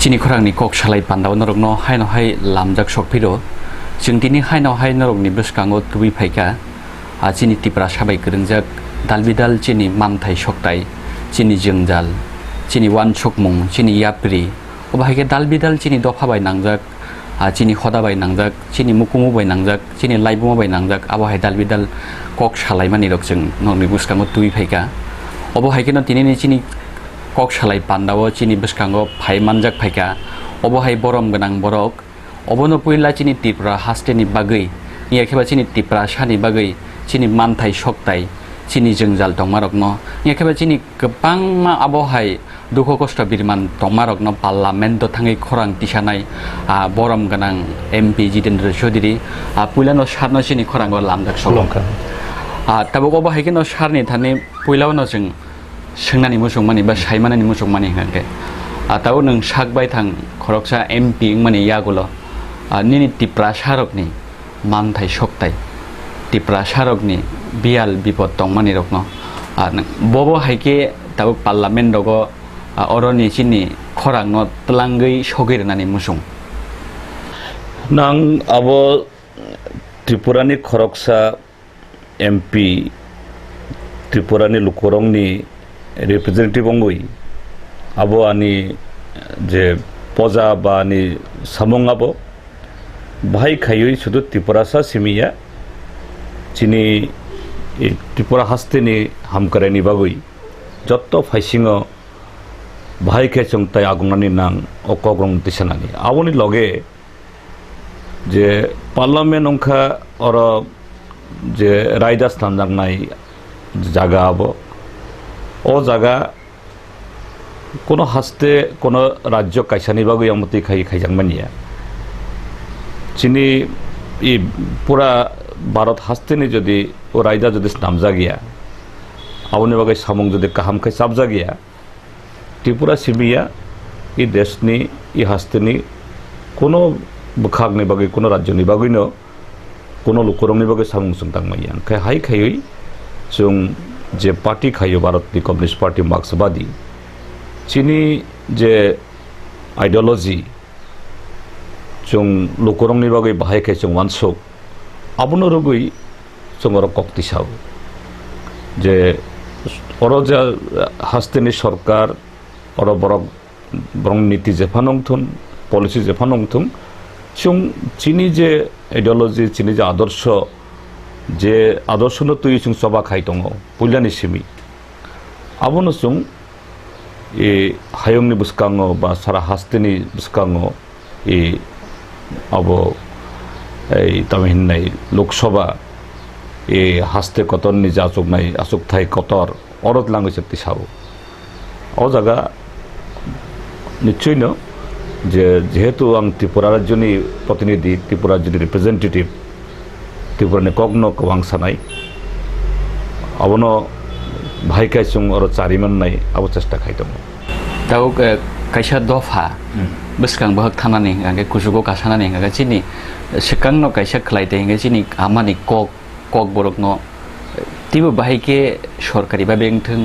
Chini khorang ni kok shalai pandau norok no hai no hai lamjak sokpiro जों दिनै हायनावहाय नरकनि बसकाङाव तुबि फायका चिनि तिप्रा साबाय गोरोंजाक दालबिदाल चिनि मानथाय सकताय चिनि जोंजाल चिनि वान सकमुं चिनि याप्रि अबाहायके दालबिदाल चिनि दफाबाय नांजाक चिनि खदाबाय नांजाक चिनि मुकुमुबाय नांजाक चिनि लाइबुमाबाय नांजाक अबाहाय दालबिदाल कक सालायमानि रक जों नरकनि बसकाङाव तुबि फायका अबाहायके न दिनै चिनि कक सालाय पान्दाव चिनि बसकाङाव फायमानजाक फायका अबाहाय बरम गोनां बरक अबनो पुइला चिनि तिप्रा हास्टेनि बागै याखेबा चिनि तिप्रा सानि बागै चिनि मानथाय सकताय चिनि जोंजाल दंमारक न याखेबा चिनि गोबां मा आबहाय दुख कष्ट बिरमान दंमारक न पार्लामेन्ट थाङै खरां तिसानाय बरम गोनां एमपि जितेन्द्र चौधुरी पुइला न सारनो चिनि खरांगो लामजाक सलंका ताबो अबाहायके न सारनि थाने पुइलाव न जों सोंनानि मुसुमानि बा सायमानानि मुसुमानि हांके ताबो नों साकबाय थां खरकसा एमपि माने यागुलो निनि तिप्रा सारकनि मानथाय सकताय तिप्रा सारकनि बियाल बिपद दंमानि रकनो बबो हायके ताबो पार्लामेन्ट दगो अरनि चिनि खरांनो तलांगै सगैरनानि मुसुं नां आबो त्रिपुरानि खरकसा एमपि त्रिपुरानि लुकरंनि रिप्रेजेन्टेटिभ अंगै आबो आनि जे पजा बा आनि सामं आबो बाहाय खायै शुद्ध त्रिपुरासा सिमिया चिनि त्रिपुरा हास्तेनि हामकरायनि बागै जत्त फाइसिङो बाहाय खेचंताय आगंनानि नां अकग्रं तिसानानि आवनि लगे जे पार्लामेन्ट अंखा और जे रायदास नांनाय जागा आबो ओ जागा कोनो हास्ते कोनो राज्य कायसानि बागै आमति खाय खायजांमानिया चिनि पूरा भारत हास्तेनि जदि रायदा जदि नामजा गया आवनि बागै सामं जदि काहामखाय साबजा गया त्रिपुरा सिमिया इ देशनि इ हास्तेनि कोनो बखागनि बागै कोनो राज्यनि बागैनो कोनो लुकरंनि बागै सामं सोंतांमाया खाय हाय खायै जों जे पार्टी खायो भारतनि कम्युनिस्ट पार्टी मार्क्सवादी चिनि जे आइडियोलॉजी जों लुकरंनि बागै बाहायखाय जों वानसक आबनो रगै जों और कक्तिसाव जे और जा हास्तेनि सरकार और बरं नीति जेफानंथुन पलिसि जेफानंथुन जों चिनि जे आइडियोलॉजी चिनि जे आदर्शनो तुइ जों सभा खाय दङ पुइलानि सिमि आबनो जों ए हायंनि बसकाङो बा सारा हास्तेनि बसकाङो ए अब तमिलनाय लोकसभा ए हास्ते कतरनि जाचुकनाय आचुकथाय कतर अरत लांगै शक्ति सावो ओ जागा निश्चयनो जे जेहेतु आं त्रिपुरा राज्यनि प्रतिनिधि त्रिपुरा राज्यनि रिप्रेजेन्टेटिभ त्रिपुरानि कग्न कवां सानाय अबनो भाइखाय जों और चारिमननाय आबो चेष्टा खायदों ताव कायसा दफा बसकां बहक थानानै गांगे कुजुगो कासानानै गांगे चिनि सिकांनो कायसा खलायते गांगे चिनि आमानि कक बरकनो तिबो बाहायके सरकारि बा बेंथों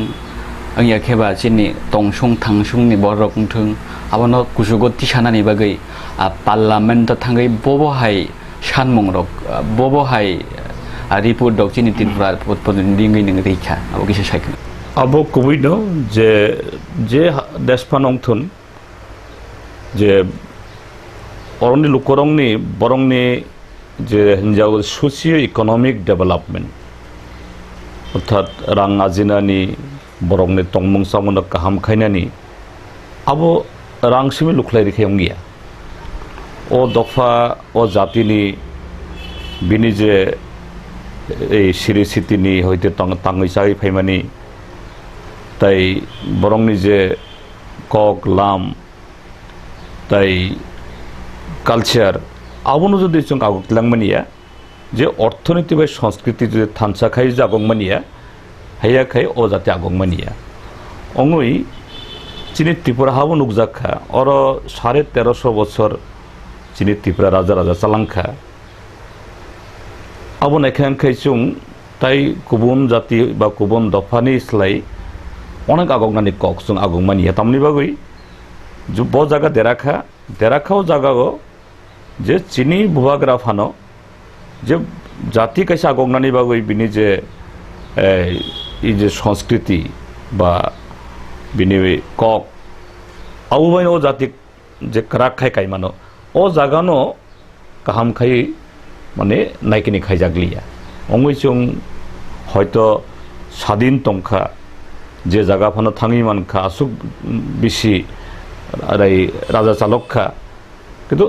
आंया खेबा चिनि तंसुं थांसुंनि बरकथों आबनो कुजुगो तिसानानै बागै पार्लामेन्ट थांगै बबहाय सानमंरक बबहाय रिपोर्ट दक चिनि त्रिपुरा प्रतिनिधि नों रैखा आबो किसे सायखो आबो कुबैनो जे देशफानंथुन जे अरंनि लुकरंनि बरंनि जे हिंजाव सोशियो इकोनॉमिक डेवलपमेंट अर्थात रां आजिनानि बरंनि तंमं सामन काहाम खायनानि आबो रांसिमि लुखलायरिखायं गैया ओ दफा ओ जातिनि बिनि जे सिरि सितिनि हयते ताङै सागै फायमानि ताई बरंनि जे कक लाम ताई कालचार आबनो जदि जों आगुलांमानिया जे अर्थनीति बा संस्कृति जे थानसाखाय जागंमानिया हायाखाय ओ जाति आगंमानिया अंगै चिनि त्रिपुरा हाबो नुकजाखा और 1350 बছर चिनि त्रिपुरा राजा चालांखा आबो नायखांखाय जों ताई गुबुन जाति बा गुबुन दफानि स्लाय अनेक आगंनानि कक जों आगंमानिया तामनि बागै ব জায়গা দেরাখাও জায়গাও যে চিনি ভুয়াগ্রা ফানো যে জাতি কাছে আগংনানি বাগৈ বিনি যে এই যে সংস্কৃতি বা বিনি কক আবুবাইন ও জাতি যে ক্রাক খাই কাইমানো ও জাগানো কাহাম খাই মানে নাইকিনি খাই জাগলিয়া অংচং হয়তো স্বাধীন তংখা যে জায়গা ফানো থাঙি মানখা আসুক বেশি রাজা চালকখা কিন্তু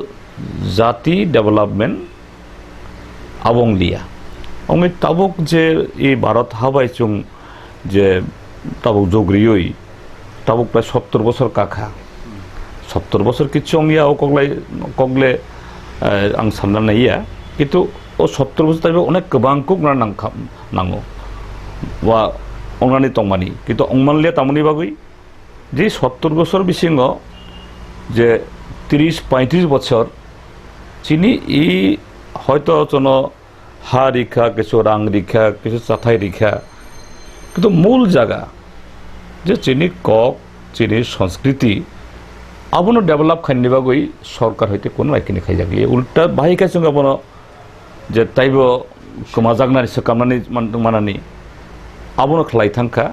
জাতি ডেভেলপমেন্ট আবং লিয়া অঙ্গে তাবক যে এই ভারত হাবাই চুং যে তাবক জগ্রিয়ই তাবক প্রায় 70 বছর কাখা 70 বছর কিছু অঙ্গিয়া ও কগলে আং সামনা নাইয়া কিন্তু ও 70 বছর তাইবে অনেক গোবাং কুক নাঙো বা অংনানি তংমানি কিন্তু অংমানলিয়া তামনি বাগৈ যে 70 বছর বিসিঙ্গ যে 30-35 বছর চিনি ই হয়তো কোনো হা রেখা কিছু রাং রেখা কিছু চাথাই রেখা কিন্তু মূল জায়গা যে চিনি কক চিনির সংস্কৃতি আবনো ডেভেলপ খাইনি বাগৈ সরকার হইতে কোনো একখিনি খাই যাগলি উল্টা বাহিকার সঙ্গে আবনো যে তাইব কমাজাগনানি সকামনানি মানানি আবনো খেলাই থাকা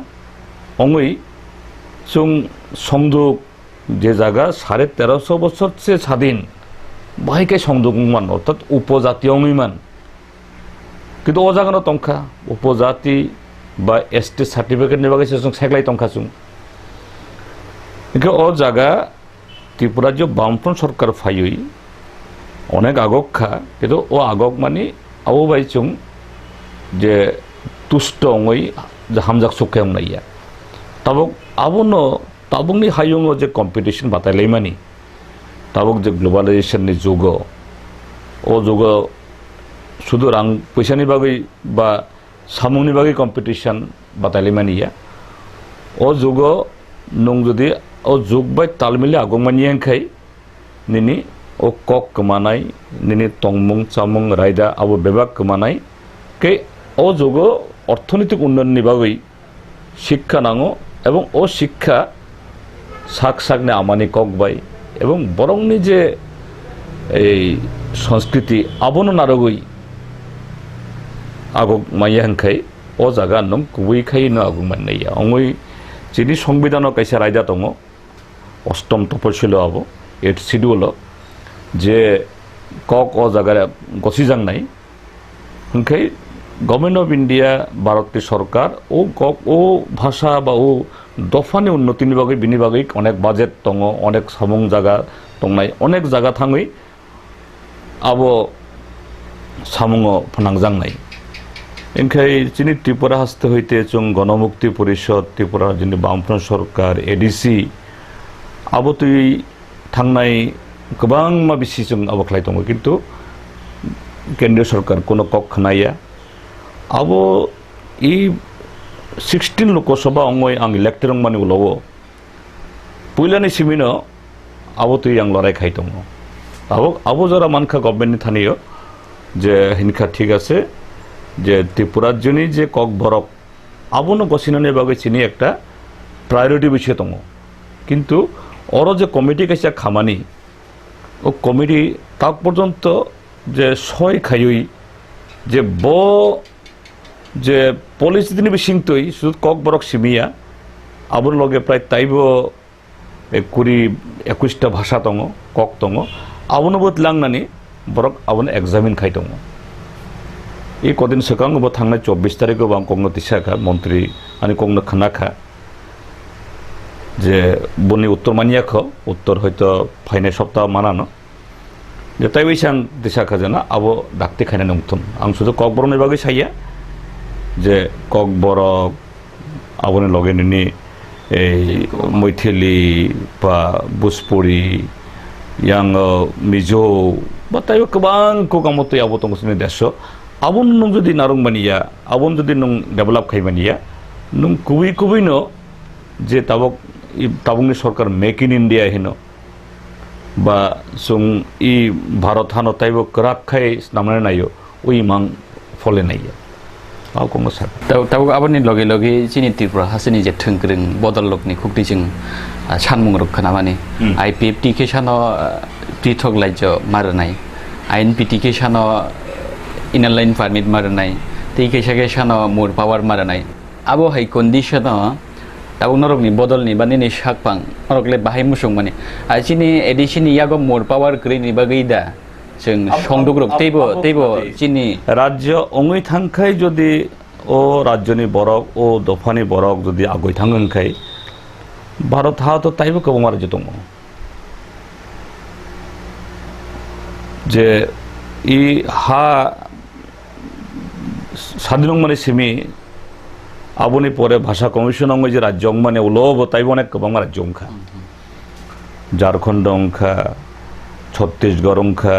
অঙ্গই চুং সংযোগ যে জায়গা 1350 বছর সে স্বাধীন বাহিকায় সংযোগ মান অর্থাৎ উপজাতীয় অঙ্গিমান কিন্তু ও জায়গানো তংখা উপজাতি বা এসটি সার্টিফিকেট নিবাগে সেগলাই তংখা চুং ও জায়গা ত্রিপুরা যে বামফ্রন্ট সরকার ফাইই অনেক আগক্ষা কিন্তু ও আগক মানে আবু বাইচুং যে তুষ্ট অঙ্গই যে হামজাক সুখায়ং নাইয়া তাবক আবনো তাবকনি হাইয়ং যে কম্পিটিশন বাতাইলাই মানি তাবক যে গ্লোবালাইজেশননি যুগ ও যুগ শুধু রাং পয়সানি বাগৈ বা সামুংনি বাগৈ কম্পিটিশন বাতাইলাই মানিয়া ও যুগ নং যদি ও যুগ বাই তালমিলে আগমানিয়াং খাই নিনি ও কক কমানাই নিনি তংমুং চামুং রায়দা আবু বেবাক কমানাই কে ও যুগ অর্থনৈতিক উন্নয়ন বাগৈ শিক্ষা নাঙো এবং ও শিক্ষা শাক শাকনে আমানি কক বাই এবং বরংনি যে এই সংস্কৃতি আবনো নারগই আগক মাইয়াং খাই ও জায়গা নং কুবই খাই ন আগক মাননাইয়া অঙ্গই যিনি সংবিধানও কাইসা রায়দা দङ 8ম তপশিল আবো 8 শিডিউল যে কক ও জায়গায় গছিজাং নাই হংখাই গভর্নমেন্ট অফ ইন্ডিয়া ভারতীয় সরকার ও কক ও ভাষা বা ও দফানি উন্নতিনি বাগৈ বিনি বাগৈ অনেক বাজেট দङ অনেক সামুং জায়গা দংনাই অনেক জায়গা থাङै আবো সামুং ফনাংজাং নাই এনখাই যিনি ত্রিপুরা হাসতে হইতে চুং গণমুক্তি পরিষদ ত্রিপুরা যিনি বামফ্রন্ট সরকার এডিসি আবো তুই থাংনাই গোबां मा बिसि जों आबो खालाय दङ किन्तु केन्द्रीय सरकार कोनो কক नाया आबो इ 16 लोकसभा अंगय आं इलेक्टेड माने उलावो पुइलानि सिमिनो आबो तुई आं लड़ाई खाय दङ आबो जरा मानखा गभर्नमेंट नि थानियो जे हिनखा ठीक আছে যে ত্রিপুরার জন্য যে কক বরক আবনো গছিনানি বাগৈ চিনি একটা প্রায়োরিটি বিষয় দङ কিন্তু ওর যে কমিটি কাছে খামানি ও কমিটি তাক পর্যন্ত যে সয় খাইই যে ব যে পলিসি দিনে বিশিংতই শুধু কক বরক সিমিয়া আবর লগে প্রায় তাইব 20-21টা ভাষা দङ কক দङ আবনো বত লাংনানি বরক আবনো এক্সামিন খাই দङ এই কদিন সেকাং বো থাংনাय 24 তারিখে বাং কংনো তিসাখা মন্ত্রী আনি কংনো খানাখা যে বনি উত্তর মানিয়াখ উত্তর হয়তো ফাইনাল সপ্তাহ মানানো যে তাই বৈসান দিশাখা জানা আবো ডাকতে খাইনা নংথন আং শুধু কক বরনের বাগৈ সাইয়া যে কক বরক আবনে লগে নিনি এই মৈথিলি বা বুসপুরি ইয়াং মিজো বা তাই গোबां কোকামতে আবো তংসনি দেশ আবন নং যদি নারং মানিয়া আবন যদি নং ডেভেলপ খাই মানিয়া নং কুবই ন যে তাবংনি সরকার মেক ইন ইন্ডিয়া হেন বা সুং ই ভারত হানো তাইব করাক খাই নামনে নাইও ওই মাং ফলে Naiya Au kong sak. tahu apa nih logi sini Tripura hasini je tengkering bodol lok nih kukti jeng chanmung rok kana mani IPFT ke chano prithok laijo marnai INPT ke chano inner line permit marnai tei ke chano more power marnai abo hai condition tahu norok ni bodol ni bani ni sakpang norok le bahai musung mani sini edition yago more power kri ni bagida जों সংদগ্রক তেইবো চিনি রাজ্য অঙৈ থাংখাই যদি ও রাজ্যনি বরক ও দফানি বরক যদি আগৈ থাংখাই ভারত হা তো তাইবো কবং রাজ্য দङ যে ই হা স্বাধীন মানে সিমি আবনি পরে ভাষা কমিশন অঙ্গ যে রাজ্য মানে উলব তাইবো অনেক কবং রাজ্য অংখা ঝাড়খণ্ড অংখা ছত্তিশগড় অংখা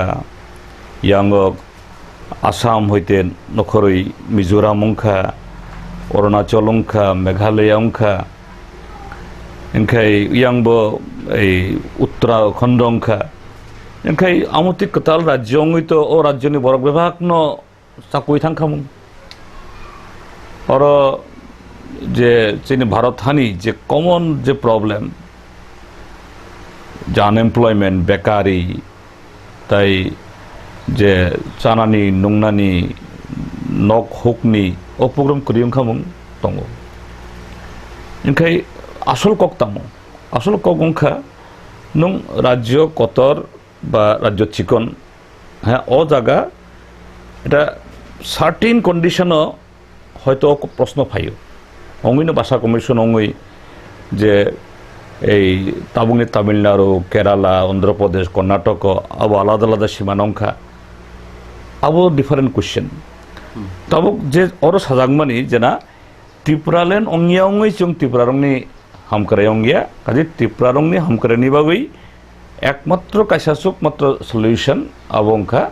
ইয়াঙ্গক আসাম হইতে নখরই মিজোরাম অংখা অরুণাচল অংখা মেঘালয় অংখা এনখাই ইয়াংবো এই উত্তরাখণ্ড অংখা এনখাই আমতি কতাল রাজ্য অঙ্গিত ও রাজ্যনি বরক বিভাগ ন চাকুই থাংখামুং অর যে চিনি ভারত হানি যে কমন যে প্রবলেম যে আনএমপ্লয়মেন্ট বেকারি তাই যে চানানি নুংনানি নক হুকনি ও প্রোগ্রাম করিয়ং খামুং দङ ইনখাই আসল কক তামো আসল কক অংখা নং রাজ্য কতর বা রাজ্য চিকন হ্যাঁ ও জায়গা এটা সার্টিন কন্ডিশনও হয়তো প্রশ্ন ফাইও অঙ্গইনো ভাষা কমিশন অঙ্গই যে এই তাবুংনি তামিলনাড়ু কেরালা অন্ধ্রপ্রদেশ কর্ণাটক আবো আলাদা আলাদা সীমানংখা আবো ডিফারেন্ট কোয়েশ্চেন তাবুক যে অরো সাজাংমানি যেনা ত্রিপুরালেন অঙ্গিয়া অঙ্গই চং ত্রিপুরারংনি হামকারাই অঙ্গিয়া কাজে ত্রিপুরারংনি হামকারানি বাগৈ একমাত্র কাইসাসুক মাত্র সলিউশন আবংখা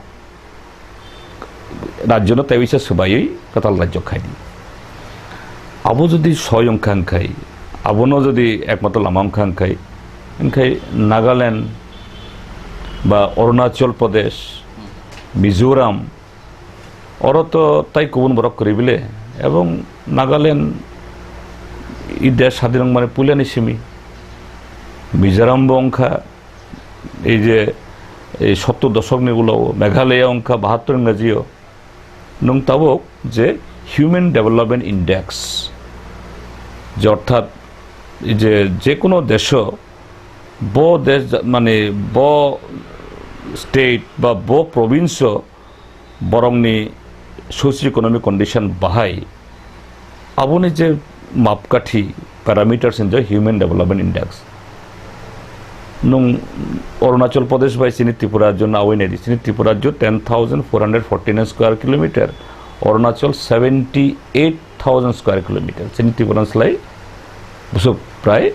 রাজ্যনো তাইবিসা সুবাই কাতাল রাজ্য খাইনি আবো যদি ছয় অংখা খাই আবনো যদি একমাত্র লামাম খাই এনখাই নাগাল্যান্ড বা অরুণাচল প্রদেশ মিজোরাম অর তো তাই কুবুন বরক করিবিলে এবং নাগাল্যান্ড ই দেশ স্বাধীন মানে পুলিয়ানি সিমি মিজোরাম অংখা এই যে এই 70 দশক নিগুলো মেঘালয় অংখা 72 ইংরাজিও নং তাবক যে হিউম্যান ডেভেলপমেন্ট ইন্ডেক্স যে অর্থাৎ যে কোনো দেশ ব দেশ মানে ব স্টেট বা ব প্রভিন্স বরংনি সোশিও ইকোনমিক কন্ডিশন বাহাই আবনি যে মাপকাঠি parameters in the human development index নং অরুণাচল প্রদেশ বাই চিনি ত্রিপুরার জন্য আওয়াই চিনি ত্রিপুরার 10,449 square kilometre Arunachal 78,000 square kilometre চিনি ত্রিপুরান স্লাই বুঝুক প্রায়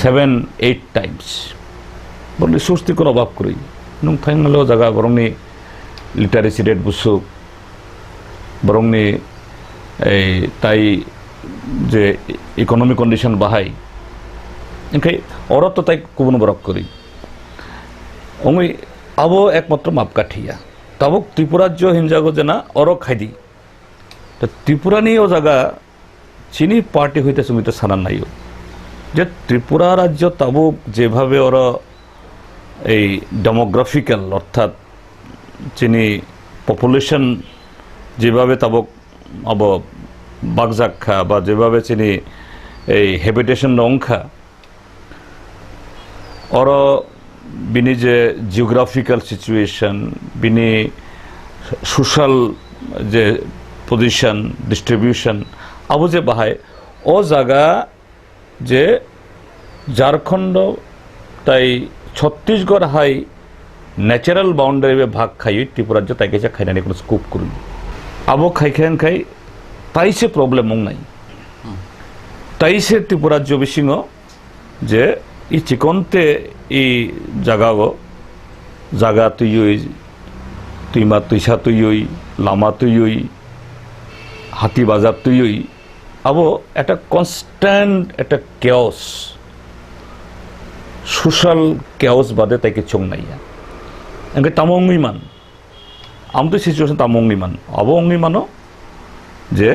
7-8 টাইমস বললে স্বস্তিকর অভাব করি নং থাইনালেও জায়গা বরংনি লিটারেসি রেট বুঝুক বরংনি এই তাই যে ইকোনমিক কন্ডিশন বাহাই এনখাই অরত তো তাই কুবন বরক করি অঙ্গই আবো একমাত্র মাপকাঠিয়া তাবক ত্রিপুরাজ্য হিনজাগো যেনা অর খাইদি তো ত্রিপুরা নিয়েও জায়গা চিনি পার্টি হইতে সুমিত সানান নাইও যে ত্রিপুরা রাজ্য তাবুক যেভাবে ওরা এই ডেমোগ্রাফিক্যাল অর্থাৎ চিনি পপুলেশন যেভাবে তাবক আব বাগজাক্ষা বা যেভাবে চিনি এই হ্যাবিটেশন অংখা ওর বিনি যে জিওগ্রাফিক্যাল সিচুয়েশন বিনি সোশ্যাল যে পজিশন ডিস্ট্রিবিউশন আবু যে বাহায় ও জায়গা যে ঝাড়খণ্ড তাই ছত্তিশগড় হাই ন্যাচারাল বাউন্ডারি ভাগ খাই ত্রিপুরাজ্য তাই কেছে খাইনানি কোনো স্কুপ করুন আবো খাই তাইছে প্রবলেম নাই তাইছে ত্রিপুরাজ্য বিশিং যে ই চিকনতে ই জাগাগো জাগা তুইমা তুইসা তুই লামা তুই হাতি বাজার তুই আবো একটা কনস্ট্যান্ট একটা কেওস সোশ্যাল কেওস বাদে তাইকে চং নাইয়া এনকে তামঙ্গি মান আমি তো সিচুয়েশন তামঙ্গি মান আবো অঙ্গি মানো যে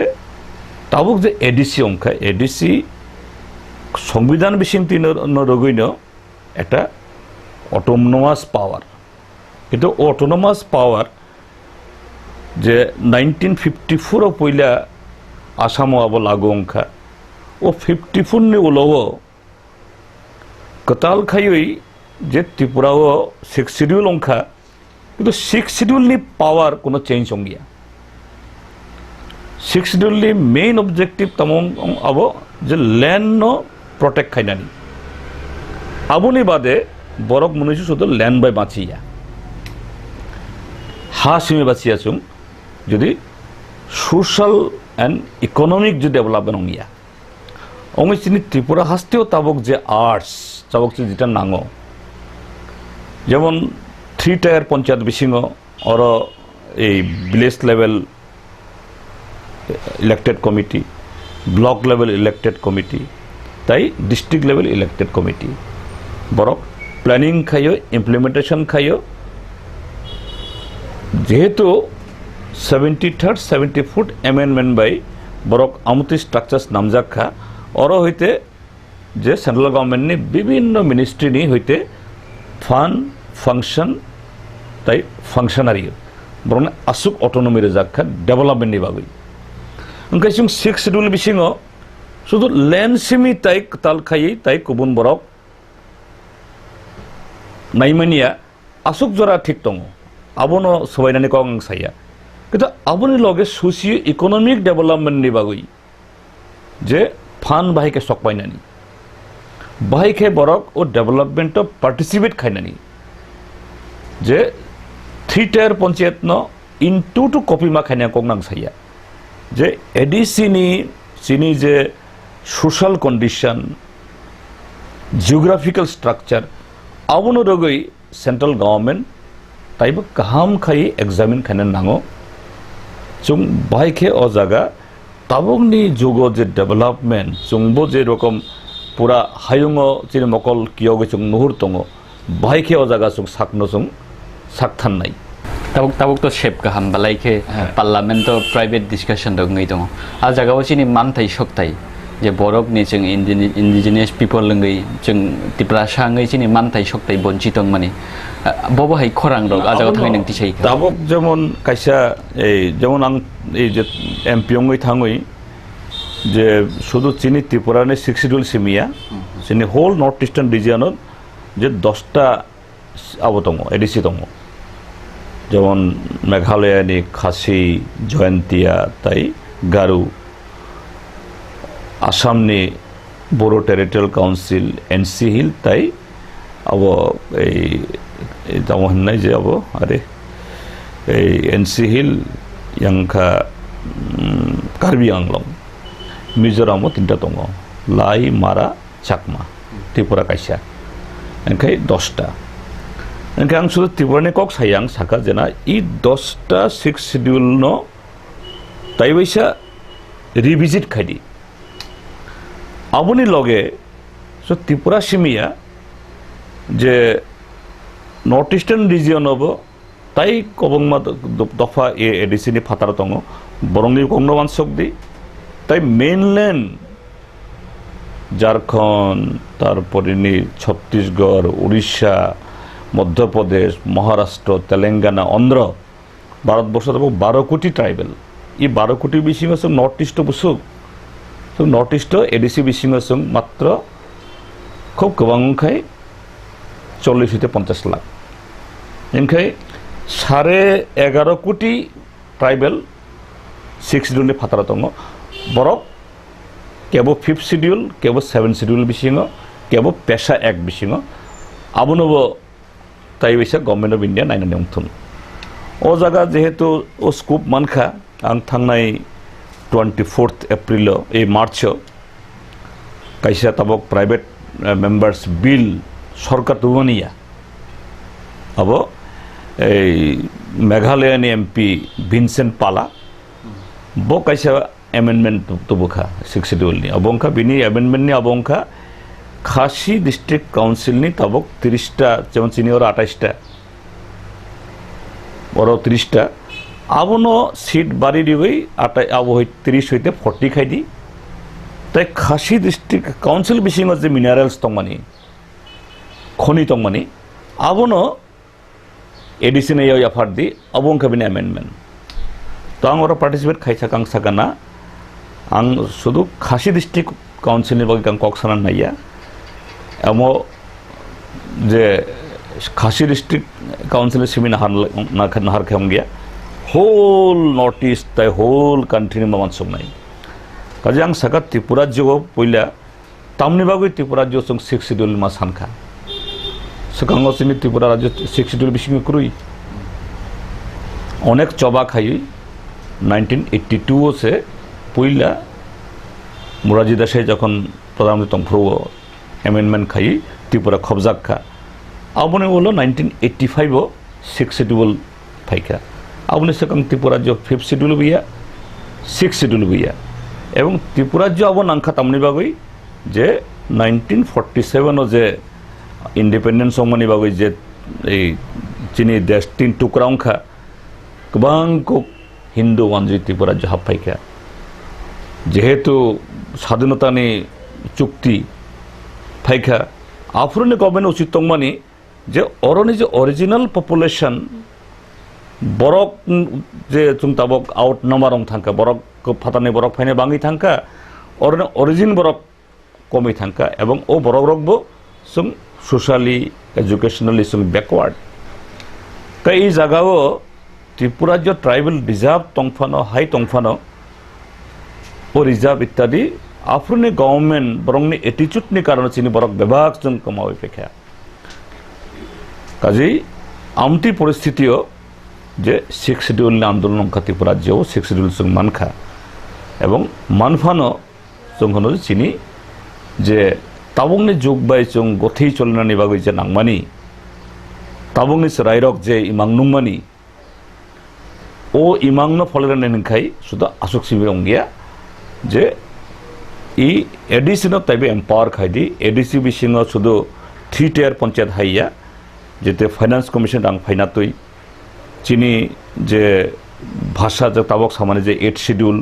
তাবুক যে এডিসি অংখা এডিসি সংবিধান বিশিংতি রগৈন একটা অটোনমাস পাওয়ার কিন্তু অটোনমাস পাওয়ার যে 1954 পয়লা আসামও আবো লাগু অংখা ও 54 नि उलाव कताल खाई जे त्रिपुराओ 6 शेड्यूल अंखा किंतु 6 शेड्यूल नि पावर कोनो चेंज होंगिया 6 शेड्यूल नि मेन ऑब्जेक्टिव तमों अबो जे लैंड नो प्रोटेक्ट खाइनानी आबोनि बादे बरक मनुष्य शुद्ध लैंड बाय बाँचिया हा सिमे बाँचिया सुं यदि सोशल एंड इकोनॉमिक जो डेवलपमेंट होंगिया अंगे चिनी त्रिपुरा हास्तेও ताबक जे आर्ट्स ताबक जेटा नांगो जेमन 3 टायर पंचायत बिसिंग और ए village level elected committee block level elected committee ताई डिस्ट्रिक्ट लेवल इलेक्टेड कमिटी बरक प्लानिंग खायो इम्प्लीमेंटेशन खायो जेहेतु 73rd 74th अमेंडमेंट बाय बरक आमुति स्ट्राक्चार्स नामजाखा और होते जे सेंट्रल गवर्नमेंट नि विभिन्न मिनिस्ट्री नि होते फांड फंक्शन ताई फंक्शनारी बरन आसुक ऑटोनॉमी रेजाखा डेवलपमेंट नि बागै ओंखाय जों 6 शेड्यूल बिसिङाव शुधु लैंड सिमी ताई ताल खायै ताई गुबुन बरक नायमानिया आसुक जरा ठीक दङ आबोनो सबायनानै कं साया किन्तु आबोनि लगे सोशियो इकोनॉमिक डेवलपमेंट नि बागै जे फान बाहिके सक पाइनानी बाहिके बरक और डेवलपमेंट पार्टिसिपेट खाइनानी जे 3 टायर पंचायत न इनटू टू कपि मा खाइना कगनां साया जे एडीसी नि सिनी जे सोशल कंडीशन जियोग्राफिकल स्ट्रक्चर आबोनो रगै सेंट्रल गवर्नमेंट ताइबो काहाम खाइ एग्जामिन खाइना नांगो जों बाहिके अ जागा ताबुकनि जुगो जे डेवलपमेंट जोंबो जे रकम पूरा हायुङो जे मकल कियोगे जों नुहुर दङ बाहायखे अ जागा जों साकनो जों साकथाननाय ताबुक तो शेप गाहाम बालायखे पार्लियामेंट प्राइवेट डिस्कशन दङै दङ आ जागाव सिनि मानथाय सकथाय जे बरक नि जों इंडिजिनियस पीपल लंगै जों तिप्रा सांगै सिनि मानथाय सकथाय बंचित दं माने बबो हाय खरां दं आ जागाव थाङै नोंति साय ताबुक जेमन कायसा ए जेमन आं ए जे एमपी ngै थाङै जे शुधु चिनि त्रिपुरा नि 6 शेड्यूल सिमिया चिनि होल नॉर्थ ईस्टार्न रिजियन जे 10टा आबो दङ एडीसी दङ जेमन मेघालय नि खासी जयंतिया ताई गारु आसाम नि बोरो टेरिटोरियल काउंसिल एनसी हिल ताई अब ए दङ होननाय जे अब आरे ए एनसी हिल यांखा कार्बी आंलं मिजोराम 3टा दङ लाई मारा चाकमा त्रिपुरा कायसा ओंखाय 10टा ओंखाय आं सुदु त्रिपुरानि कक सायां साका जेना इ 10टा 6 शेड्यूल न ताइबैसा रिविजिट खायदि आबोनि लगे सो त्रिपुरा सिमिया जे नॉर्थ ईस्टार्न रिजियन अब ताई कबंगमा दफा ए एडीसी नि फातार दङ बरंनि गंनो वानसकदि ताई मेनलैंड झारखंड तारपरिनि छत्तीसगढ़ उड़ीसा मध्य प्रदेश महाराष्ट्र तेलेंगाना आंध्र भारतवर्ष 12 कोटी ट्राइबल ये 12 कोटी बिसिङ नॉर्थ ईस्ट बुसुक तो नॉर्थ ईस्ट एडीसी बिसिङ मात्र खूब गोबांखाय 40 থেকে 50 लाख इनखाय 11.5 कोटी ट्राइबल 6 शेड्यूल नि फातार दङ बरक केबो 5th शेड्यूल केबो 7th शेड्यूल बिसिङ केबो पेशा एक्ट बिसिङ आबोनबो ताइबैसा गवर्नमेंट ऑफ इंडिया नायनानै अंथुन ओ जागा जेहेतु ओ स्कोप मानखा आं थांनाय 24th एप्रिल ए मार्च कायसा ताबक प्राइवेट मेंबर्स बिल सरकार दुवनिया अब ए मेघालय नि एमपी भिनसेंट पाला बो कायसा एमेंडमेंट तुबखा 6 शेड्यूल नि अबंखा बिनि एमेंडमेंट नि अबंखा खासी डिस्ट्रिक्ट काउंसिल नि ताबक 30टा जेमन सिनियर 28टा और 30टा আবনো সিট বাড়ি দিবই আটাই আবো 30 হইতে 40 খাই দি তাই খাসি ডিস্ট্রিক্ট কাউন্সিল বিশিং যে মিনারেলস তংমানি খনি তংমানি আবনো এডিসি নাই আফার দি আবং কাবিনে অ্যামেন্ডমেন্ট তো আং ওরা পার্টিসিপেট খাইছা কাং সাকানা আং শুধু খাসি ডিস্ট্রিক্ট কাউন্সিলनि বাকি কাং কক সানান নাইয়া এমো যে খাসি ডিস্ট্রিক্ট কাউন্সিলের সিমিনা নাহার খেম গিয়া হোল নর্থ ইস্ট তাই হোল কান্ট্রিनि मामान संनाय काजे आं साका त्रिपुरा राज्यो पयला तामनि बागै त्रिपुरा राज्यो जों 6 शिड्यूल मा सानखा सकांगो सिनि त्रिपुरा राज्यो 6 शिड्यूल बिसिं क्रुई अनेक चबा खाई 1982 से पयला मुरारजी देसाई जखन प्रधानमंत्री तंफ्रो अमेंडमेंट खाई त्रिपुरा खबजाक खा आबने हलो 1985 6 शिड्यूल फाइका आबने सकां त्रिपुरा राज्यो 5 शिड्यूल बिया 6 शिड्यूल बिया এবং ত্রিপুরাজ্য আবন আংখা তামনি বাগৈ যে 1947 যে ইন্ডিপেন্ডেন্স সমনি বাগৈ যে এই চিনি দেশ 3 টুকরা অংখা গোবাংকো হিন্দু ওয়ানজি ত্রিপুরাজ্য হাফাইকা যেহেতু স্বাধীনতানি চুক্তি ফাইকা আফ্রিনি গভর্নমেন্ট উচিত তংমানি যে অরনি যে অরিজিনাল পপুলেশন বরক যে जों ताबक आउट नम्बर रं थांका बरक फातानि बरक फाइने बाङै थांका अरिजिन बरक कमै थांका एवं ओ बरक रकबो जों सोशली एजुकेशनली जों बैकवर्ड कई जगह त्रिपुरा जो ट्राइबल रिजर्व तंफानो हाई तंफानो ओ रिजर्व इत्यादि आफ्रिनि गवर्नमेंट बरंनि एटिट्यूडनि कारण चिनि बरक विभाग जों कमावै फेखा काजै आमति परिस्थितियो जे 6 शिड्यूल आंदोलन त्रिपुरा राज्यो 6 शिड्यूल जों मानखा एवं मानफानो जों होनो चिनि जे ताबंनि जुग बाय जों गथै चलनानि बागै जे नांमानि ताबंनि रायरक जे इमांनुमानि ओ इमांनो फलराने नखाय सुदा आसुक सिबिरं गया जे इ एडिसि न ताइबे एम्पावर खायदि एडिसि बिसिङाव सुदु 3 टियर पंचायत हाइया जेते फाइनान्स कमिशन आं फाइनातै चिनी जे भाषा जो ताबक सामाने जे 8 शिड्यूल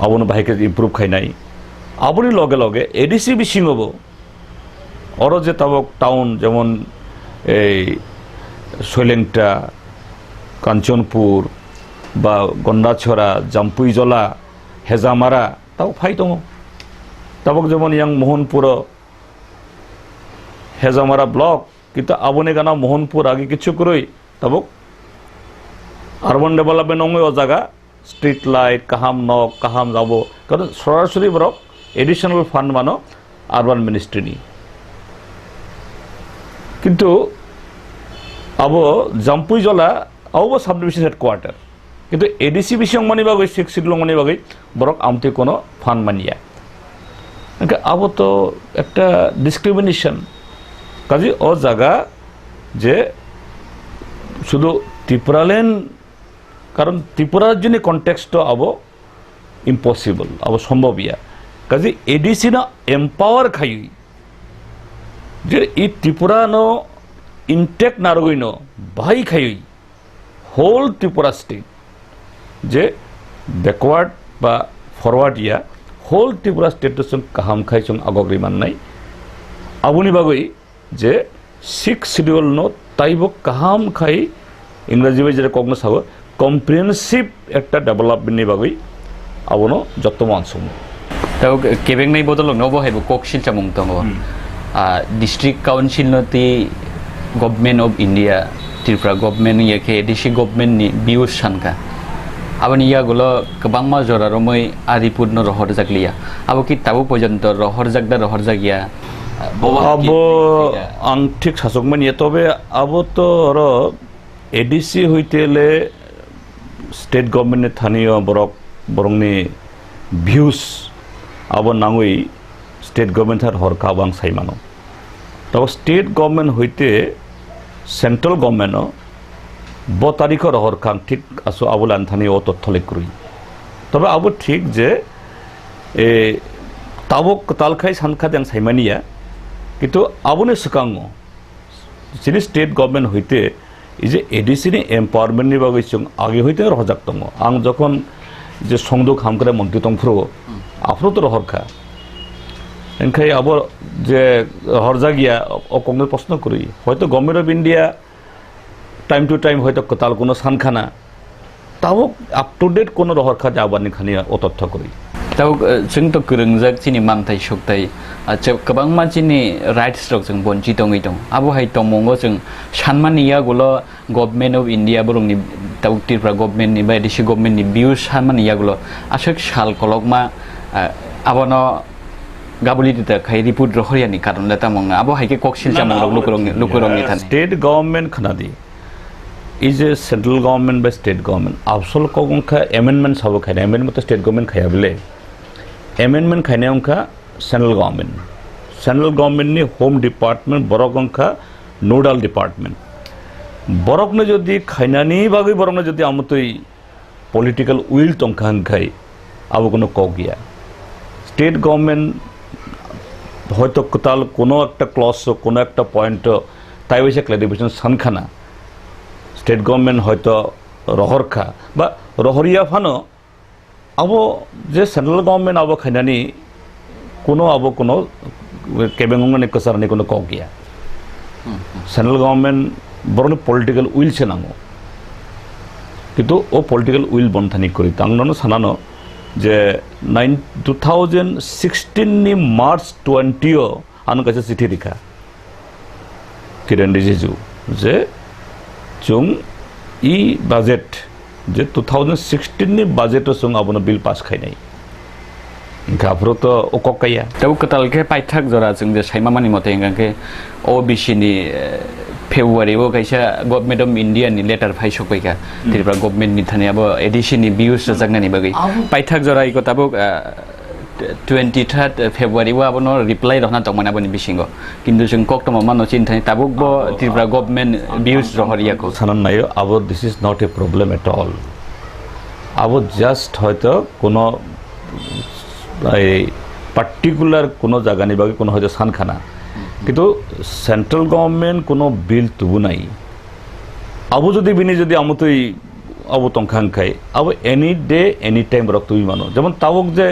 आबनो बाहायके इम्प्रूव खाइनाय आबनि लगे लगे एडिसि बिसिङावबो अर जे ताबक टाउन जेमन ए सयलेंटा कांचनपुर बा गंडाछरा जाम्पुइजला हेजामारा ताव फाइ दङ ताबक जेमन यां मोहनपुर हेजामारा ब्लक किन्तु आबनि गाना मोहनपुर आगे किछु करई ताबक अर्बन डेभेलपमेंट नंगै ओ जागा स्ट्रीट लाइट काहाम नक काहाम जाबो कारण सरासरि बरक एडिशनल फान्ड मानो अर्बन मिनिस्ट्रीनि किन्तु आबो जाम्पुइजला आवबो सब डिविजन हेडक्वार्टर किन्तु एडिसि बिसिङ मानि बागै 6 शिड्यूल मानि बागै बरक आमते कोनो फान्ड मानिया ओंके आबो तो एकटा डिसक्रिमिनेशन काजै ओ जागा जे शुधु त्रिपुरालैंड कारण त्रिपुरा राज्य कन्टेक्स्ट अब इम्पसिबल अब सम्भव या काजे एडिसि ना एम्पावर खाई जे इ त्रिपुरा नो इंटेक्ट नारगइनो भाई खाई होल त्रिपुरा स्टेट जे बैकवर्ड बा फरवर्ड या होल त्रिपुरा स्टेट जों काहाम खाई जों आगग्रि माननाय आबुनि बागै जे 6 शिड्यूल नो ताइबो काहाम खाई इंराजी बाय जेरै कग्नो साबो कम्प्रिहेन्सिव एक डेभेलपमेंटनि बागै आबनो जत्तमान सम ताव केबें नै बदल नबो हायबो ककसिल चामुं दङ डिस्ट्रिक्ट काउन्सिल नति government of India Tripura government याके एडिसि गभर्नमेंट नि बिउस सानका आबनि यागुलो गोबां माजरा रमै आरिपुरन रहर जागलिया आबो कि ताबो पर्यन्त रहर जागया आबो आं ठीक सासकमोन तबे आबो तो र एडिसि हইতেলে स्टेट गवर्नमेंट थानीय बरक बरंनि व्यूज अब नांगै स्टेट गवर्नमेंट हरका बां साइमानो तब स्टेट गवर्नमेंट हইতে सेंट्रल गवर्नमेंट ब तारिख हरका ठीक आसो आबुलान थानी ओ तथ्य लेख्रुई तब अब ठीक जे ए ताबक तालखाय सानखा दें साइमानिया किन्तु आबुनि सिगाङाव जिनि स्टेट गवर्नमेंट हইতে এই যে এডিসিনি এম্পাওয়ারমেন্টनि बागै जों आगे हयते रहजाक दङ आं जखन जे संदुक हामग्रा मन्त्रि दंफ्रो आफ्रोत रहरखा एनखाय आबो जे हरजा गया अकंगे प्रश्न करि हयतो government of India time to time हयतो कताल कोनो सानखाना ताबो अप टू डेट कोनो रहरखा जाबानि खानि अतथ्य करि ताव जों तो गोरोंजाक चिनि मानथाय सकथाय गोबां मानसिनि राइट्स रक जों बन्चित दं आबो हाय तमंगो जों सानमानिया गुलो गभर्नमेंट अफ इंडिया बरंनि ताउतिफ्रा गभर्नमेंटनि बा एडिसि गभर्नमेंटनि बिउ सानमानिया गुलो आसक साल कलकमा आबनो गाबुलि दिता खाय रिपोर्ट रहरियानि कारण ला तमंग आबो हायके कक्सिल जामंग लुकुरंनि थाने स्टेट गवर्नमेंट खनादि इज ए सेंट्रल गवर्नमेंट बा स्टेट गवर्नमेंट आबसल कगंखा एमेंडमेंट साबो खायना एमेंडमेंट तो स्टेट गवर्नमेंट खायाबले एमेंडमेंट खायनायावखा सेंट्रल गवर्नमेंट नि होम डिपार्टमेंट बरगंखा नोडाल डिपार्टमेंट बरकने जदि खायनानि बागै बरकने जदि आमतै पलिटिकल उइल तंखानखाय आबो कोनो कग गया स्टेट गवर्नमेंट হয়তো কোতাল কোনো একটা ক্লজ কোনো একটা পয়েন্ট তাই হইছে ক্লারিফিকেশন সানখানা স্টেট গভর্নমেন্ট হয়তো রহরখা বা রহরিয়া ফানো আবো যে সেন্ট্রাল গভর্নমেন্ট আবো খাইনানি কোনো আবো কোনো কেবেঙ্গনি কসারনি কোনো কক গিয়া সেন্ট্রাল গভর্নমেন্ট বরং পলিটিক্যাল উইল সে নাঙো কিন্তু ও পলিটিক্যাল উইল বন্ধানি করি তাংনো সানানো যে 2016 नि मार्च 20 आन कासे चिठी लिखा किरण रिजिजू जे जों ई बजेट जे 2016 नि बजेट जों आबनो बिल पास खायनाय गाफ्रो तो ओककाया तब कतालके पाइथाक जरा जों जे साइमामानि मते गांके ओबीसी नि फेब्रुवारि वो कैसा गभर्नमेंट अफ इंडिया नि लेटर फाइ सफैका तिरफ्रा गभर्नमेंट नि थाने अब एडिसि नि बिउस जागनानि बागै पाइथाक जरा इको ताबो 23 फेब्रुवारि वो आबनो रिप्लाई रहना तमना बनि बिसिंगो किन्तु जों कक्तम मानो चिन्थानि ताबो तिरफ्रा गभर्नमेंट बिउस रहरियाको सानन नायो अब this is not a problem at all अब जस्ट हयतो कोनो पार्टिकुलर कोनो जागानि बागै कोनो हयतो सानखाना কিন্তু সেন্ট্রাল গভর্নমেন্ট কোনো বিল তুবু নাই আবু যদি বিনি যদি আমতই আবু তংখাংখাই আবু এনি ডে এনি টাইম রক তুই মানো যেমন তাবক যে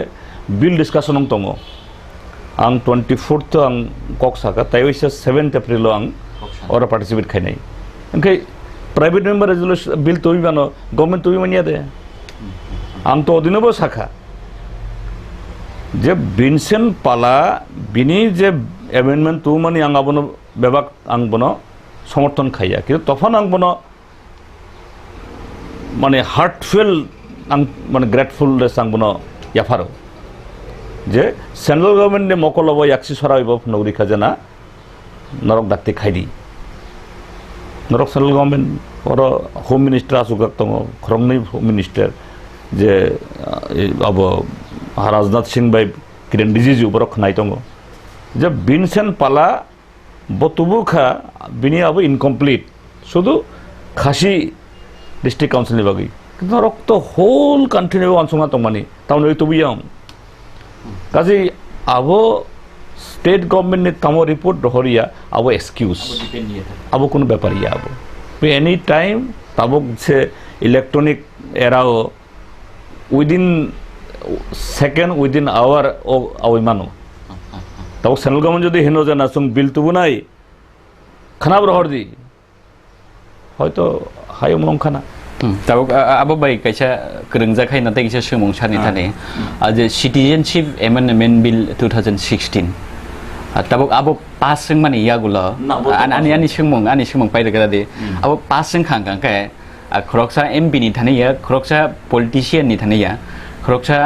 বিল ডিসকাশন দङ आं 24th आं কক সাকা তাই হইছে 7th এপ্রিল आं ওরা পার্টিসিপেট খাইনাই ओंखाय प्राइवेट मेम्बर रेजोल्यूशन बिल तुई मानो गवर्नमेंट तुई मानिया दे आं तो अदिनबो साखा जे विनसेंट पाला बिनि जे एमेंडमेंट तू मानी आं आबनो बेबाक आं बनो समर्थन खाया कि तफान आं बनो माने हार्टफेल आं माने ग्रेटफुलनेस आं बनो याफारो जे सेंट्रल गवर्नमेंट ने मकलबो याक्सि सराइबो नौरिखा जना नरक दाक्ति खाइदि नरक सेंट्रल गवर्नमेंट और होम मिनिस्टर आसुगाक दङ खरंनि होम मिनिस्टर जे अब राजनाथ सिंह बाय किरण रिजिजु बरक नाय दङ जब विनसेंट पाला बतुबुखा बिनि आबो इनकमप्लीट शुधु खासी डिस्ट्रिक्ट काउंसिल बागै किन्तु रक्त होल कान्ट्री ने अनसंगा तंमानि टाउन तुबियां काजै आबो स्टेट गवर्नमेंट ने तामो रिपोर्ट रहरिया आबो एक्सक्यूज आबो कोनो व्यापारिया आबो एनी टाइम ताबो से इलेक्ट्रॉनिक एराओ विदिन सेकेंड विदिन आवर ओ आवे मानो तब सेंट्रल गवर्नमेंट जो हेनो जाना सुं बिल तुबु नाय खाना रहर दी हयतो हाय मन खाना तब अब बाय कैसा गोरोंजाखाय नाथाय कैसा सोमोंसारनि थाने जे सिटिजेनशिप एमेंडमेंट बिल 2016 तब अब पास जों माने यागुलो आनि सोमों पाइरगा दे अब पास जों खांखांखाय खरकसा एमपी नि थाने या खरकसा पॉलिटिशियन नि थाने या खरकसा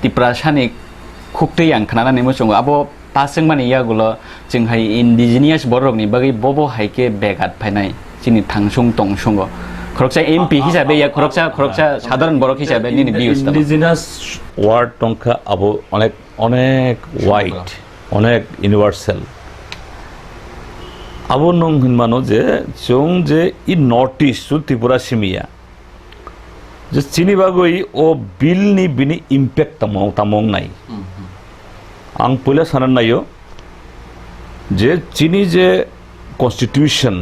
तिप्रासानि खुक्तै आं खानानै मोसं अब पासजों माने यागुलो जोंहाय इन्डिजिनियास बरकनि बागै बबो हायके बेगात फायनाय जोंनि थांसुं तंसुंगो खरकसा एमपि हिसाबै या खरकसा साधारण बरक हिसाबै नि बिउस इन्डिजिनियास वार्ड टंका अब अनेक वाइड अनेक यूनिवर्सल अब नों हिनमानो जे जों जे इ नॉर्थ ईस्ट त्रिपुरा सिमिया जे चिनि बागै ओ बिल नि बिनि इम्पैक्ट तमंग नाय आं पहले सानन नायो जे चिनी जे कन्स्टिट्यूशन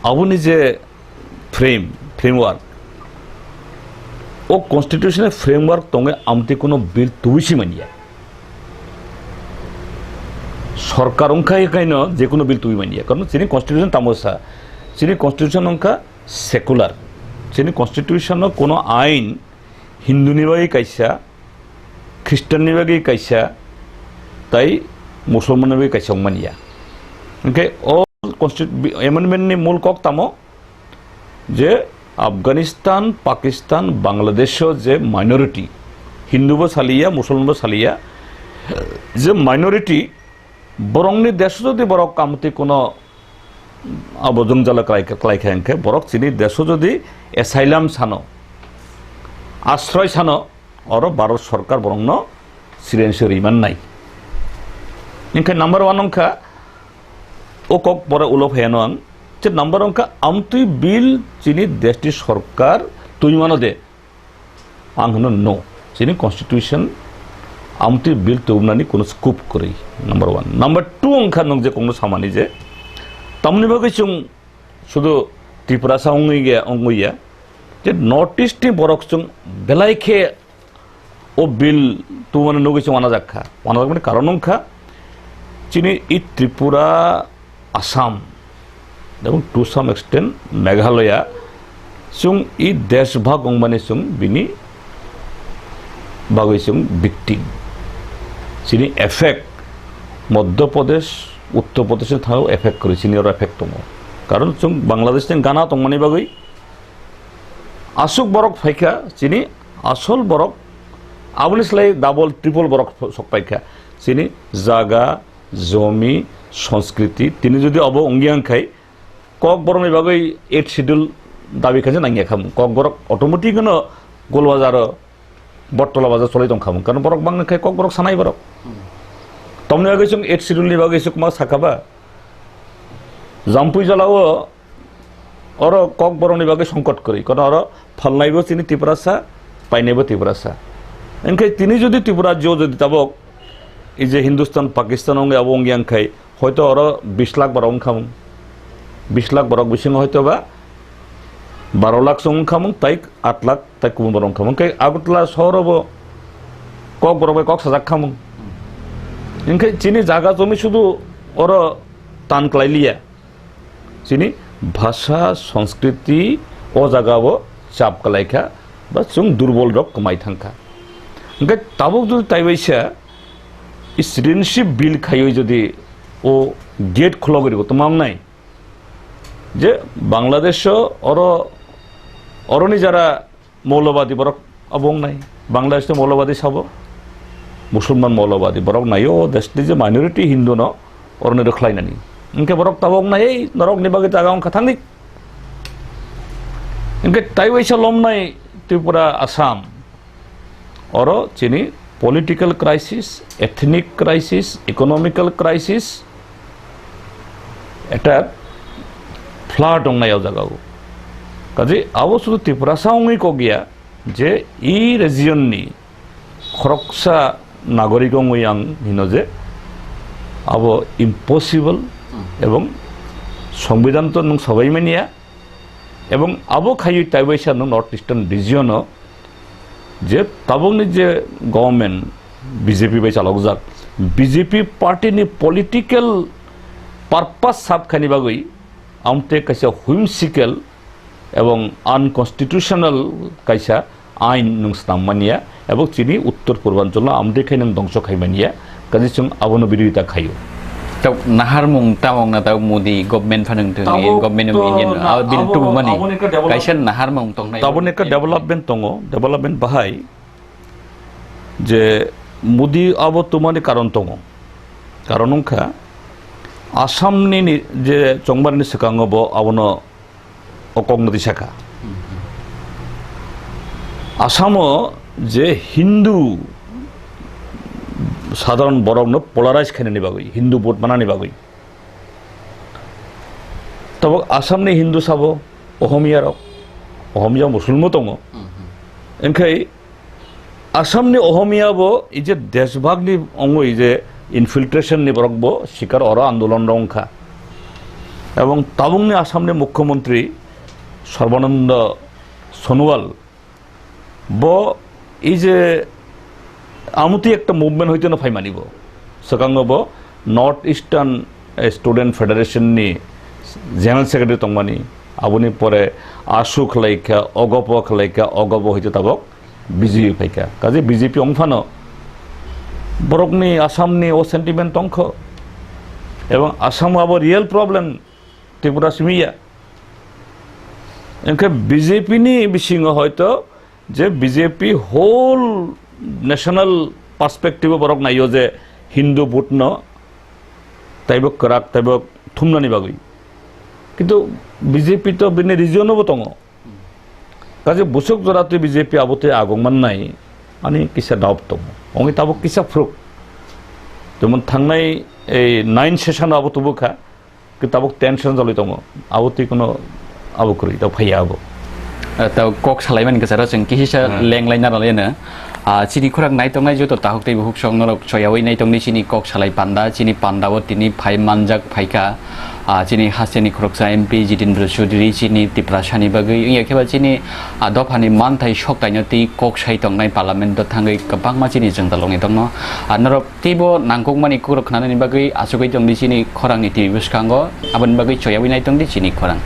आबुनि जे फ्रेमवर्क ओ कॉन्स्टिट्यूशन फ्रेमवर्क तंगे आमते कोनो बिल तुबिसि मानिया सरकार अंका एकाइनो जे कोनो बिल तुबि मानिया कारण चिनि कॉन्स्टिट्यूशन तामसा चिनि कॉन्स्टिट्यूशन अंका सेकुलर चिनि कॉन्स्टिट्यूशन कोनो आइन हिंदुनि बागै कायसा ख्रिस्टाननि बागै कायसा ताई मुसलमाननि बागै कायसा मानिया ओंखाय एमेन्डमेन्टनि मूल कक तामो जे আফগানিস্তান পাকিস্তান বাংলাদেশও যে মাইনরিটি হিন্দুবো সালিয়া মুসলমানবো সালিয়া যে মাইনরিটি বরংনি দেশ যদি বরক কামতি কোনো আবজং জালা ক্লাইখাঙ্কে বরক চিনি দেশ যদি এসাইলাম সানো আশ্রয় সানো অর ভারত সরকার বরংন সিরিয়ানসের ইমান নাই ইনকে নাম্বার 1 অংকা ও কক পরে উলফ হেনো আং যে নাম্বার অঙ্কা আমতুই বিল চিনি দেশটি সরকার তুই মানো দে আং হনো নো চিনি কনস্টিটিউশন আমতুই বিল তুমনানি কোন স্কুপ করি নাম্বার 1 নাম্বার 2 অঙ্কা নং যে কোন সামানি যে তামনি বাগৈ চুং শুধু ত্রিপুরা সাউঙ্গই গে অঙ্গইয়া যে নর্থ ইস্ট নি বরক চুং বেলাইখে ও বিল তুমানে নগৈ চুং আনা যাখা মানে কারণ অঙ্কা চিনি ই ত্রিপুরা আসাম এবং টু সাম এক্সটেন্ট মেঘালয়া চুং ই দেশ ভাগ অংমানে চুং বিনি বাগৈ চুং ভিক্টিম চিনি এফেক্ট মধ্যপ্রদেশ উত্তর প্রদেশে থাও এফেক্ট করে চিনির এফেক্ট দङ কারণ চুং বাংলাদেশ গানা তংমানি বাগৈ আসুক বরক ফাইখা চিনি আসল বরক আবলিসলাই ডাবল ট্রিপল বরক সক পাইখা চিনি জাগা জমি সংস্কৃতি তিনি যদি অব অঙ্গিয়াং খাই কক বরং বাগৈ 8 শিডিউল দাবি খাইছে নাঙ্গিয়া খাম কক বরক অটোমেটিক গোলবাজার বটতলা বাজার চলাই দं খাম কারণ বরক বাংলা খাই কক বরক সানাই বরক তমনি বাগৈ চুং 8 শিডিউল নি বাগৈ সুকমা সাকাবা জাম্পুই জলাও অর কক বরং নি বাগৈ সংকট করি কারণ অর ফলনাইবো চিনি ত্রিপুরাসা পাইনাইবো ত্রিপুরাসা এনকে তিনি যদি ত্রিপুরা যদি তাবক এই যে হিন্দুস্তান পাকিস্তান অঙ্গে আবো অঙ্গিয়াং খাই হয়তো অর 20 লাখ বরং খাম 20 লাখ বরক বিসিং হয়তো বা 12 লাখ সং খামুং তাই 8 লাখ তাই কুম বরং খামুং কে আগতলা শহরব কক বরক কক সাজাক খামুং ইনকে চিনি জায়গা জমি শুধু ওর টান ক্লাইলিয়া চিনি ভাষা সংস্কৃতি ও জায়গাবো চাপ কালাইখা বা চুং দুর্বল রক কমাই থাঙ্কা ইনকে তাবক যদি তাইবাইসা সিটিজেনশিপ বিল খাইও যদি ও গেট খোলা করিব তোমাম নাই যে বাংলাদেশ অরণি যারা মৌলবাদী বরক অবং নাই বাংলাদেশে মৌলবাদী সাব মুসলমান মৌলবাদী বরক নাই ও দেশটি যে মাইনরিটি হিন্দু ন অরণি রখলাই নানি ইনকে বরক তাবং নাই এই নরক নিবাগে জায়গা অঙ্কা থাঙ্গিক ইনকে তাই বৈশা লম নাই ত্রিপুরা আসাম অর চিনি political crisis ethnic crisis economical crisis এটা ফ্লাট অংনায়াও জাগাও কাজে আবো শুধু ত্রিপুরা সাউঙ্গই কগিয়া যে ই রেজিয়ননি খরকসা নাগরিক অংয়াং হিনো যে আবো ইম্পসিবল এবং সংবিধান তো নং সবাই মানিয়া এবং আবো খাই তাইবাইসা নং নর্থ ইস্টার্ন রিজিয়নও যে তাবংনি যে গভর্নমেন্ট বিজেপি বাই চালক যাক বিজেপি পার্টিনি পলিটিক্যাল পারপাস সাবখানি বাগৈ আমতে কাইসা হুইমসিক্যাল এবং আনকনস্টিটিউশনাল কাইসা আইন নং স্নামমানিয়া এবং চিনি উত্তর পূর্বাঞ্চল আমদে খাই নং ধ্বংস খাইমানিয়া কাজে চুং আবনো বিরোধিতা খাইও তাও নাহার মুং তাওং না তাও মোদি গভর্নমেন্ট ফানং তে গভর্নমেন্ট অফ ইন্ডিয়ান বিল টু মানি কাইসা নাহার মুং তং নাই তাবন একটা ডেভেলপমেন্ট তং ডেভেলপমেন্ট বাহাই যে মোদি আবো তুমানি কারণ তং কারণ অংখা আসামনি যে চংবারনি সেকাঙ্গব আবনো অকংনতি শাখা আসামও যে হিন্দু সাধারণ বরং পোলারাইজ খাই নিবাগৈ হিন্দু ভোট মানা নিবাগৈ তবে আসামনি হিন্দু সাব অহমিয়া মুসলমান দङ ओंखाय आसामनि अहमियाबो এই যে দেশভাগনি অঙ্গ এই যে ইনফিল্ট্রেশননি বরকবো শিকার অর আন্দোলন রংখা এবং তাবংনি আসামনি মুখ্যমন্ত্রী সর্বানন্দ সোনোয়াল ব এই যে আমতি একটা মুভমেন্ট হইতে না ফাইমানিব সকাঙ্গ ব নর্থ ইস্টার্ন স্টুডেন্ট ফেডারেশন নি জেনারেল সেক্রেটারি তংমানি আবনি পরে আশু খালাইকা অগপ খালাইকা অগপ হইতে তাবক বিজেপি ফাইকা কাজে বিজেপি অংফানো বরকনি আসামনি ও সেন্টিমেন্ট অংশ এবং আসাম আবার রিয়েল প্রবলেম ত্রিপুরা সিমিয়া এনকে বিজেপি নি বিশিং হয়তো যে বিজেপি হোল ন্যাশনাল পার্সপেক্টিভ বরক নাইও যে হিন্দু ভোট ন তাইবক করাক তাইবক থুমনানি বাগুই কিন্তু বিজেপি তো বিনে রিজিয়নও দङ কাজে বুসুক জরাতে বিজেপি আবতে আগমান নাই আনি কিসা ডাউট দङ অঙ্গি তাবক কিসা ফ্রুক যেমন থাংনাই এই 9 সেশন আবতবুখা কিন্তু তাবক টেনশন জলি দङ আবতি কোনো আবকরি তা ফাইয়া আবো তাও কক সালাইমান গেছারা जों किहिसा लेंलायना लायनो चिनि खराक नायतंनाय जतो ताहकतै बुक संगनरक छयावै नायतंनि चिनि कक सालाय पान्दा चिनि पान्दाव तिनि फाइ मानजाक फाइका चिनि हासेनि खरकसा एमपी जितेन्द्र चौधरी चिनि तिप्रासानि बागै याखेबा चिनि दफानि मानथाय सकतायनो ति कक साइतंनाय पार्लियामेन्ट थांगै गोबां मानसिनि जों दालङै दङ नरक तिबो नांगौमानि खरक खानानि बागै आसुगै दंनि चिनि खरांनि टिभि बसखांगो आबनि बागै छयावै नायतंनि चिनि खरां